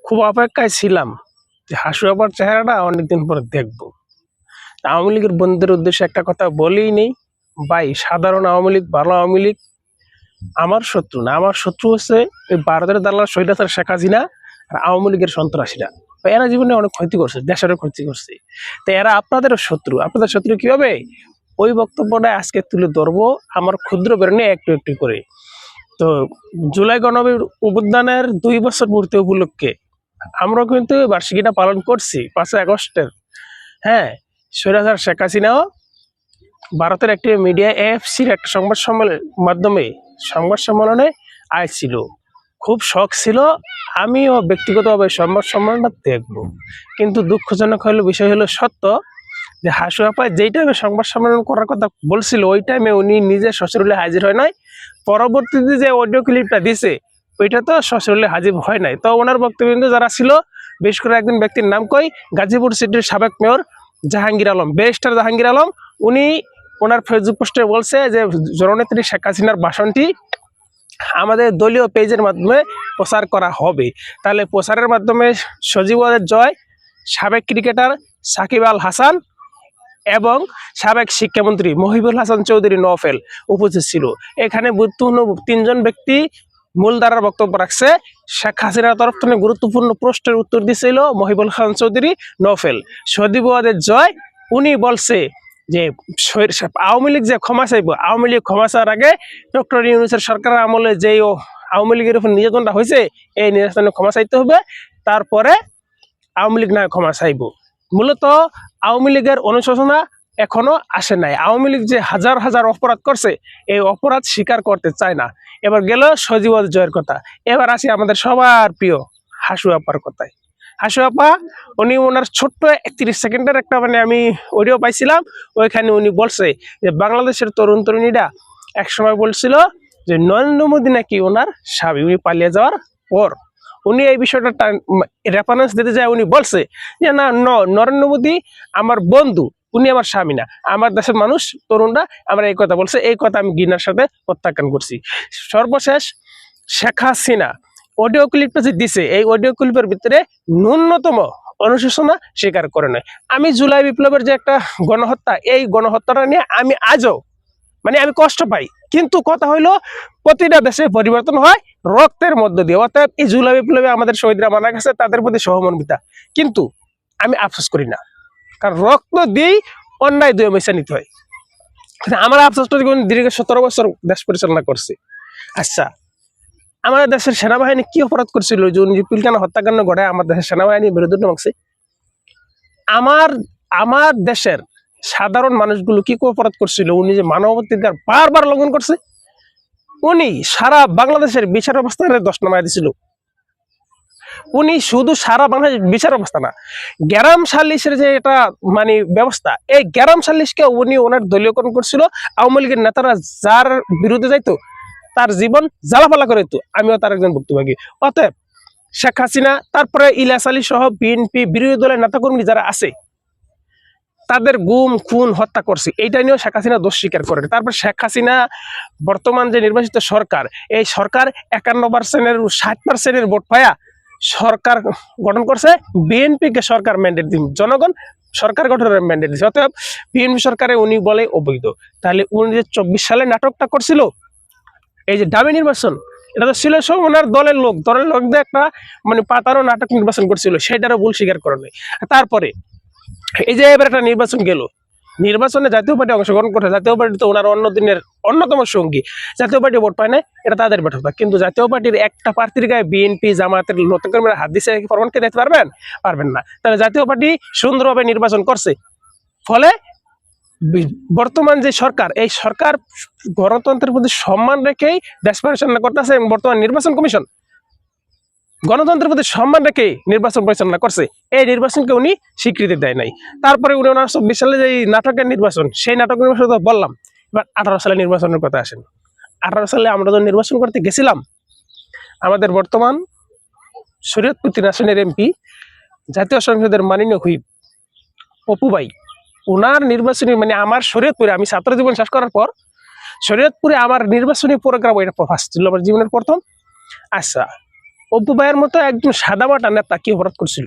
খুব অপেক্ষায় ছিলাম যে হাসু আপার চেহারাটা অনেকদিন পরে দেখবো। আওয়ামী লীগের বন্ধুদের উদ্দেশ্যে একটা কথা বলেই নেই ভাই, সাধারণ আওয়ামী লীগ, ভালো আওয়ামী লীগ আমার শত্রু না। আমার শত্রু হচ্ছে এই ভারতের দালাল স্বৈরাচার শেখ হাসিনা আর আওয়ামী লীগের সন্ত্রাসীরা। এরা জীবনে অনেক ক্ষতি করছে, দেশেরও ক্ষতি করছে। তো এরা আপনাদেরও শত্রু। আপনাদের শত্রু কি হবে? ওই বক্তব্যটা আজকে তুলে ধরবো আমার ক্ষুদ্র বেরোনে একটু একটু করে। তো জুলাই গণঅভ্যুত্থানের 2 বছর পূর্তি উপলক্ষে আমরা কিন্তু বার্ষিকীটা পালন করছি 5 আগস্টের। হ্যাঁ, স্বৈরাচার শেখ হাসিনাও ভারতের একটি মিডিয়া এএফসির একটা সংবাদ সম্মেলনে আইছিল। খুব শখ ছিল আমিও ব্যক্তিগতভাবে সংবাদ সম্মেলনটা দেখব, কিন্তু দুঃখজনক হলো বিষয় হলো সত্য যে হাসু আপা যেই টাইমে সংবাদ সম্মেলন করার কথা বলছিল ওই টাইমে উনি নিজে সশরীরে হাজির হয় নাই। পরবর্তীতে যে অডিও ক্লিপটা দিছে ওইটা তো সশরীরে হাজির হয় নাই। তো ওনার বক্তব্য যারা ছিল, বিশেষ করে একজন ব্যক্তির নাম কই, গাজীপুর সিটির সাবেক মেয়র জাহাঙ্গীর আলম, ব্যারিস্টার জাহাঙ্গীর আলম, উনি ওনার ফেসবুক পোস্টে বলছে যে জননেত্রী শেখ হাসিনার ভাষণটি আমাদের দলীয় পেজের মাধ্যমে প্রচার করা হবে। তাহলে প্রচারের মাধ্যমে সজীব ওয়াজেদ জয়, সাবেক ক্রিকেটার সাকিব আল হাসান এবং সাবেক শিক্ষামন্ত্রী মহিবুল হাসান চৌধুরী নওফেল উপস্থিত ছিল। এখানে গুরুত্বপূর্ণ 3 জন ব্যক্তি মূলধারার বক্তব্য রাখছে। শেখ হাসিনার তরফ থেকে গুরুত্বপূর্ণ প্রশ্নের উত্তর দিয়েছিল মহিবুল হাসান চৌধুরী নওফেল। সজীব ওয়াজেদ জয় উনি বলছে যে আওয়ামী লীগ যে ক্ষমা চাইব, আওয়ামী লীগ ক্ষমা চাওয়ার আগে ডক্টর ইউনূসের সরকারের আমলে যে আওয়ামী লীগের উপর নির্যাতনটা হয়েছে এই নির্যাতনে ক্ষমা চাইতে হবে, তারপরে আওয়ামী লীগ না ক্ষমা চাইব। মূলত আওয়ামী লীগের অনুশোচনা এখনো আসে নাই। আওয়ামী লীগ যে হাজার হাজার অপরাধ করছে এই অপরাধ স্বীকার করতে চায় না। এবার গেল সজীব ওয়াজেদ জয়ের কথা। এবার আসি আমাদের সবার প্রিয় হাসু আপার কথায়। হাসু আপা উনি ওনার ছোট্ট 31 সেকেন্ডের একটা আমি অডিও পাইছিলাম। ওইখানে উনি বলছে যে বাংলাদেশের তরুণ তরুণীরা একসময় বলছিল যে নরেন্দ্র মোদী নাকি ওনার স্বামী, উনি পালিয়ে যাওয়ার পর উনি এই বিষয়টা রেফারেন্স দিতে যায়। উনি বলছে যে না, নরেন্দ্র মোদী আমার বন্ধু, উনি আমার স্বামী না। আমার দেশের মানুষ তরুণরা আমরা এই কথা বলছে, এই কথা আমি ঘৃণার সাথে প্রত্যাখ্যান করছি। সর্বশেষ শেখ হাসিনা অডিও ক্লিপটা যে দিছে এই অডিও ক্লিপের ভিতরে ন্যূনতম অনুশোচনা স্বীকার করে নয়। আমি জুলাই বিপ্লবের যে একটা গণহত্যা, এই গণহত্যাটা নিয়ে আমি আজও আমি কষ্ট পাই, কিন্তু কথা হইলো প্রতিটা দেশে পরিবর্তন হয় রক্তের মধ্য দিয়ে। অর্থাৎ এই জুলাই বিপ্লবে আমাদের শহীদরা মারা গেছে, তাদের প্রতি সহমর্মিতা, কিন্তু আমি আফসোস করি না, কারণ রক্ত দিয়েই অন্যায় দমন নিতে হয়। আমার আফসোসটা দীর্ঘ 17 বছর দেশ পরিচালনা করছি। আচ্ছা, আমাদের দেশের সেনাবাহিনী কি অপরাধ করছিল যে পিলখানা হত্যাকাণ্ড ঘটায় আমার দেশের সেনাবাহিনী বিরুদ্ধে নামছে? আমার দেশের সাধারণ মানুষগুলো কি অপরাধ করছিল? উনি যে মানবাধিকার বারবার লঙ্ঘন করছে, উনি সারা বাংলাদেশের বিচার ব্যবস্থার 10 নামায় দিছিল। উনি শুধু সারা বাংলাদেশের বিচার ব্যবস্থা না, গ্রাম সালিশের যে এটা ব্যবস্থা, এই গ্রাম সালিশকে উনি ওনার দলীয়করণ করছিল। আওয়ামী লীগের নেতারা যার বিরুদ্ধে যাইতো তার জীবন জ্বালাপালা করে দিত। আমিও তার একজন ভুক্তভোগী। অতএব শেখ হাসিনা, তারপরে ইলিয়াস আলী সহ বিএনপি বিরোধী দলের নেতাকর্মী যারা আছে তাদের গুম খুন হত্যা করছে, এইটা নিয়েও শেখ হাসিনা দোষ স্বীকার করেন। তারপর শেখ হাসিনা বর্তমান যে নির্বাচিত সরকার, এই সরকার 51% 60% ভোট পায়া সরকার গঠন করছে। বিএনপিকে সরকার ম্যান্ডেট দিন, জনগণ সরকার গঠনের ম্যান্ডেট দিচ্ছে। অতএব বিএনপি সরকারে উনি বলে অবৈধ। তাহলে উনি যে 24 সালে নাটকটা করছিল, এই যে দামি নির্বাচন, এটা তো ছিল সব ওনার দলের লোকদের একটা পাতারও নাটক নির্বাচন করছিল, সেটারও ভুল স্বীকার করে নাই। তারপরে এই যে এবার একটা নির্বাচন গেল, নির্বাচনে জাতীয় পার্টি অংশগ্রহণ করছে। জাতীয় পার্টি তো ওনার অন্যতম সঙ্গী, জাতীয় পার্টি ভোট পায় না, এটা তাদের ব্যর্থতা। কিন্তু জাতীয় পার্টির একটা প্রার্থীর গায়ে বিএনপি জামায়াতের নেতাকর্মীরা হাত দিচ্ছে, প্রমাণকে দিতে পারবেন না। তাহলে জাতীয় পার্টি সুন্দরভাবে নির্বাচন করছে। ফলে বর্তমান যে সরকার, এই সরকার গণতন্ত্রের প্রতি সম্মান রেখেই দেশ পরিচালনা করতেছে, এবং বর্তমান নির্বাচন কমিশন গণতন্ত্রের প্রতি সম্মান রেখে নির্বাচন পরিচালনা করছে। এই নির্বাচনকে উনি স্বীকৃতি দেয় নাই। তারপরে উনি 1924 সালে যে নাটকের নির্বাচন, সেই নাটকের নির্বাচন তো বললাম। এবার 18 সালে নির্বাচনের কথা আসেন। 18 সালে আমরা যখন নির্বাচন করতে গেছিলাম, আমাদের বর্তমান শরীয়তপুর 3 আসনের এমপি, জাতীয় সংসদের মাননীয় হুইপ অপু ভাই, ওনার নির্বাচনী আমার শরীয়তপুরে, আমি ছাত্র জীবন শেষ করার পর শরীয়তপুরে আমার নির্বাচনী প্রোগ্রাম, এটা ফার্স্ট ছিল আমার জীবনের প্রথম। আচ্ছা, অপু ভাইয়ের মতো একজন সাদামাটা নেতা কি অপরাধ করছিল?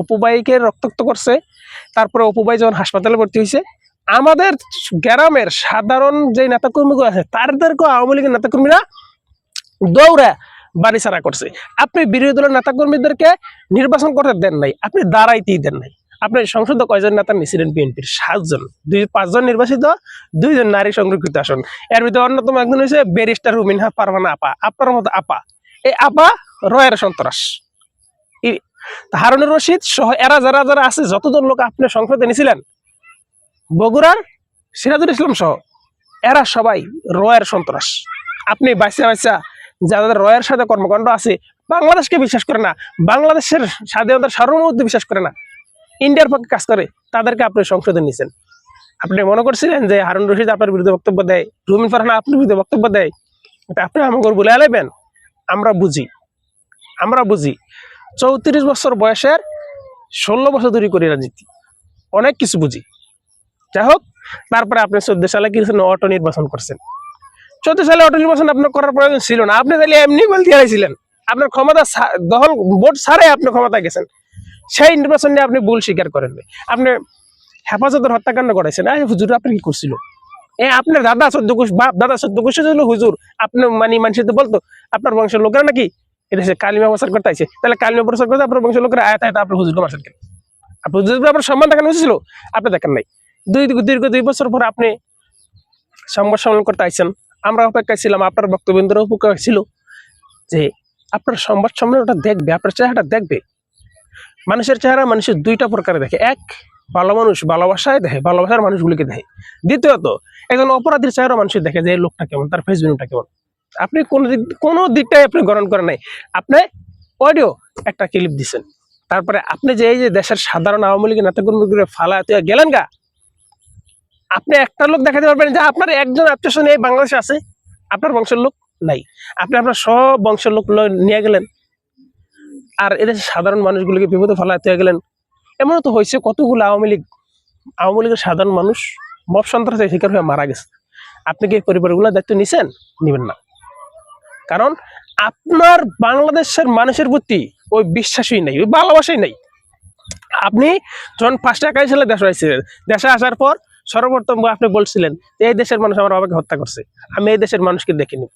অপু ভাইকে রক্তাক্ত করছে, তারপরে অপু ভাই যখন হাসপাতালে ভর্তি হয়েছে, আমাদের গ্রামের সাধারণ যে নেতাকর্মীগুলো আছে তাদেরকেও আওয়ামী লীগের নেতাকর্মীরা দৌড়া বাড়ি ছাড়া করছে। আপনি বিরোধী দলের নেতাকর্মীদেরকে নির্বাচন করতে দেন নাই, আপনি দাঁড়াইতেই দেন নাই। আপনি সংসদে কয়জন নেতা নিয়েছিলেন? বিএনপির 7 জন, 5জন নির্বাচিত, 2 জন নারী সংরক্ষিত আসন। এর ভিতরে অন্যতম একজন হয়েছে ব্যারিস্টার রুমিনহা পারভানা আপা, আপনার মতো আপা। এই আপা রয়ের সন্ত্রাস। হারুনুর রশিদ সহ এরা যারা যারা আছে, যতজন লোক আপনি সংসদে নিয়েছিলেন, বগুড়ার সিরাজুল ইসলাম সহ, এরা সবাই রয়ের সন্ত্রাস। আপনি বাইসা বাইসা যাদের রয়ের সাথে কর্মকাণ্ড আছে, বাংলাদেশকে বিশ্বাস করে না, বাংলাদেশের স্বাধীনতার সার্বভৌমত্ব বিশ্বাস করে না, ইন্ডিয়ার পক্ষে কাজ করে, তাদেরকে আপনি সংসদে নিয়েছেন। আপনি মনে করছিলেন যে হারুন রশিদ আপনার বিরুদ্ধে বক্তব্য দেয়, রুমিন ফারহানা আপনার বিরুদ্ধে বক্তব্য দেয়, এটা আপনি আমাকে বলে আলাইবেন? আমরা বুঝি, আমরা বুঝি। 34 বছর বয়সের 16 বছর ধরে করি রাজনীতি, অনেক কিছু বুঝি। যাই হোক, তারপরে আপনি 14 সালে কিছু অটো নির্বাচন করছেন। 14 সালে অটো নির্বাচন আপনার করার প্রয়োজন ছিল না, আপনি তাহলে এমনি বলতে চাইছিলেন। আপনার ক্ষমতা দখল ভোট ছাড়াই আপনি ক্ষমতা গেছেন, সেই নির্বাচন নিয়ে আপনি ভুল স্বীকার করেন। আপনি হেফাজতের হত্যাকাণ্ড করেছেন। হুজুর আপনি কি করছিল? আপনার দাদা 14 কোষ, বাপ দাদা 14 কোষ ছিল হুজুর। আপনি মানে মানুষের তো বলতো আপনার বংশের লোকেরা নাকি এটা সে কালিমা প্রচার করতে আইছে, তাহলে কালিমা প্রচার করতে আপনার বংশের লোকেরা আয়াত আয়াত আপনার হুজুরকে মারছেন কেন? আপনি হুজুর আপনার সম্মান দেখানো হয়েছিল, আপনি দেখেন নাই। দীর্ঘ 2 বছর পর আপনি সংবাদ সম্মেলন করতে আইছেন। আমরা অপেক্ষায় ছিলাম, আপনার বক্তব্যেন্দ্র অপেক্ষা ছিল যে আপনার সংবাদ সম্মেলনটা দেখবে, আপনার চেহারাটা দেখবে। মানুষের চেহারা মানুষের 2টা প্রকারে দেখে। এক, ভালো মানুষ ভালোবাসায় দেখে, ভালোবাসার মানুষগুলিকে দেখে। দ্বিতীয়ত, একজন অপরাধীর চেহারা মানুষের দেখে যে এই লোকটা কেমন, তার ফেসবুকটা কেমন। আপনি কোনো দিকটাই আপনি গ্রহণ করেন নাই। আপনি অডিও একটা ক্লিপ দিচ্ছেন, তারপরে আপনি যে এই যে দেশের সাধারণ আওয়ামী লীগের নেতাকর্মীগুলো ফালায় গেলেন গা, আপনি একটা লোক দেখাতে পারবেন যে আপনার একজন আত্মীয় এই বাংলাদেশে আছে, আপনার বংশের লোক নাই। আপনি আপনার সব বংশের লোক নিয়ে গেলেন, আর এদেশের সাধারণ মানুষগুলোকে বিপদে ফেলাতে গেলেন। এমন তো হয়েছে কতগুলো আওয়ামী লীগের সাধারণ মানুষ মব সন্ত্রাসের শিকার হয়ে মারা গেছে। আপনি কি পরিবারগুলোর দায়িত্ব নিছেন? নিবেন না, কারণ আপনার বাংলাদেশের মানুষের প্রতি ওই বিশ্বাসই নাই, ওই ভালোবাসাই নাই। আপনি যখন 5 সালে দেশে আসছিলেন, দেশে আসার পর সর্বপ্রথম আপনি বলছিলেন যে এই দেশের মানুষ আমার বাবাকে হত্যা করছে, আমি এই দেশের মানুষকে দেখিনি।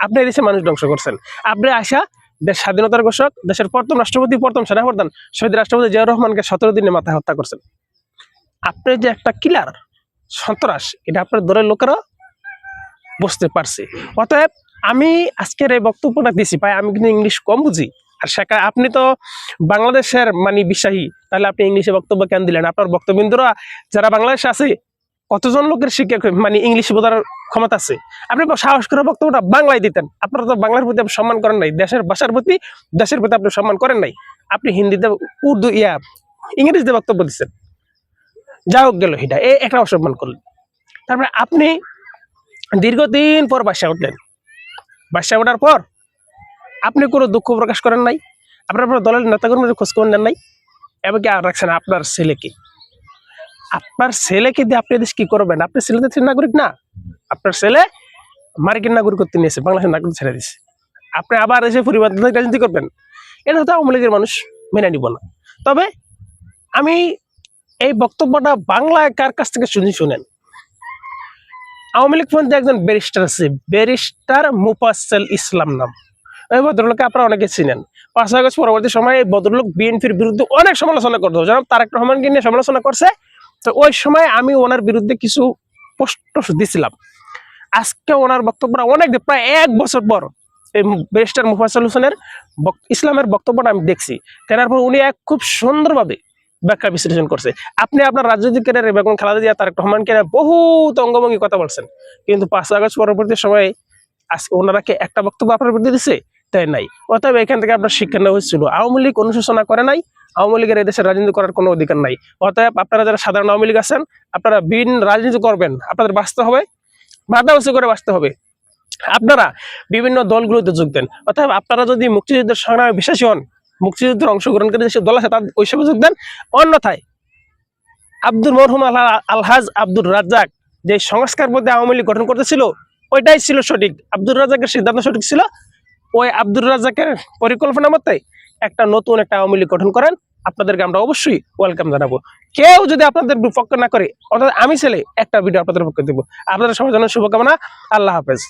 আপনি এই দেশের মানুষ ধ্বংস করছেন। আপনি আসা দেশ স্বাধীনতার ঘোষক, দেশের প্রথম রাষ্ট্রপতি, প্রথম সেনাপ্রধান শহীদ রাষ্ট্রপতি জিয়াউর রহমানকে 17 দিনের মাথায় হত্যা করছেন। আপনি যে একটা কিলার সন্ত্রাস, এটা আপনার দলের লোকেরা বুঝতে পারছে। অতএব আমি আজকের এই বক্তব্যটা দিছি ভাই, আমি কিন্তু ইংলিশ কম বুঝি। আর সেখানে আপনি তো বাংলাদেশের মানে বিশ্বাসী, তাহলে আপনি ইংলিশে বক্তব্য কেন দিলেন? আপনার বক্তব্যেন্দ্ররা যারা বাংলাদেশে আছে, কতজন লোকের শিক্ষা মানে ইংলিশ বোঝার ক্ষমতা আছে? আপনি সাহস করে বক্তব্যটা বাংলায় দিতেন। আপনারা তো বাংলার প্রতি আপনি সম্মান করেন নাই, দেশের ভাষার প্রতি, দেশের প্রতি আপনি সম্মান করেন নাই। আপনি হিন্দিতে, উর্দু, ইংরেজিতে বক্তব্য দিচ্ছেন। যা হোক গেল, এটা একটা অসম্মান করলেন। তারপরে আপনি দীর্ঘদিন পর বাসায় উঠলেন। বাসায় ওঠার পর আপনি কোনো দুঃখ প্রকাশ করেন নাই, আপনার দলের নেতাকর্মীদের খোঁজখবর নেন নাই, এবং কি আর রাখছেন আপনার ছেলেকে। আপনার ছেলেকে দিয়ে আপনি দেশ কি করবেন? আপনার ছেলে দেশের নাগরিক না, আপনার ছেলে মার্কিন নাগরিক করতে নিয়েছে, বাংলাদেশের নাগরিক ছেড়ে দিয়েছে। আপনি আবার এসে পরিবার রাজনীতি করবেন, এটা হয়তো আওয়ামী লীগের মানুষ মেনে নিব না। তবে আমি এই বক্তব্যটা বাংলায় কার কাছ থেকে শুনেন। আওয়ামী লীগ পন্থী একজন ব্যারিস্টার আছে, ব্যারিস্টার মুফাজ্জল ইসলাম নাম। ওই ভদ্রলোককে আপনারা অনেকে চিনেন। 5 আগস্ট পরবর্তী সময়ে ভদ্রলোক বিএনপির বিরুদ্ধে অনেক সমালোচনা করতো, যেমন তারেক রহমানকে নিয়ে সমালোচনা করছে। তো ওই সময় আমি ওনার বিরুদ্ধে কিছু পোস্ট দিছিলাম। আজকে ওনার বক্তব্যটা অনেক, প্রায় 1 বছর পর এই ব্যারিস্টার মুফাজ্জল ইসলামের বক্তব্যটা আমি দেখছি। কেনার পর উনি খুব সুন্দরভাবে ব্যাখ্যা বিশ্লেষণ করছে। আপনি আপনার রাজনৈতিক ক্যারিয়ারে বেগম খালেদা জিয়া, তারেক রহমানকে বহুত অঙ্গভঙ্গি কথা বলছেন, কিন্তু 5 আগস্ট পরবর্তী সময়ে আজকে ওনারা কি একটা বক্তব্য আপনার বিরুদ্ধে দিচ্ছে? তাই নাই। অতএব এখান থেকে আপনার শিক্ষা নেওয়া হয়েছিল, আওয়ামী লীগ অনুশোচনা করে নাই, আওয়ামী লীগের এদেশের রাজনীতি করার কোনো অধিকার নাই। অতএব আপনারা যারা সাধারণ আওয়ামী লীগ আছেন, আপনারা রাজনীতি করবেন, আপনাদের বাঁচতে হবে, মাথা উঁচু করে বাঁচতে হবে। আপনারা বিভিন্ন দলগুলোতে যোগ দেন। অতএব আপনারা যদি মুক্তিযুদ্ধের সংগ্রামে বিশ্বাসী হন, মুক্তিযুদ্ধের অংশগ্রহণকারী যেসব দল আছে তাদের ওই সব যোগ দেন। অন্যথায় মরহুম আলহাজ আব্দুর রাজ্জাক যে সংস্কার পথে আওয়ামী লীগ গঠন করতেছিল, ওইটাই ছিল সঠিক। আব্দুর রাজ্জাকের সিদ্ধান্ত সঠিক ছিল, ওই আব্দুর রাজ্জাকের পরিকল্পনা মতে একটা নতুন একটা আওয়ামী লীগ গঠন করেন, আপনাদেরকে আমরা অবশ্যই ওয়েলকাম জানাবো। কেউ যদি আপনাদের বিপক্ষ না করে, অর্থাৎ আমি ছেলে একটা ভিডিও আপনাদের পক্ষে দেবো। আপনাদের সবার জন্য শুভকামনা। আল্লাহ হাফেজ।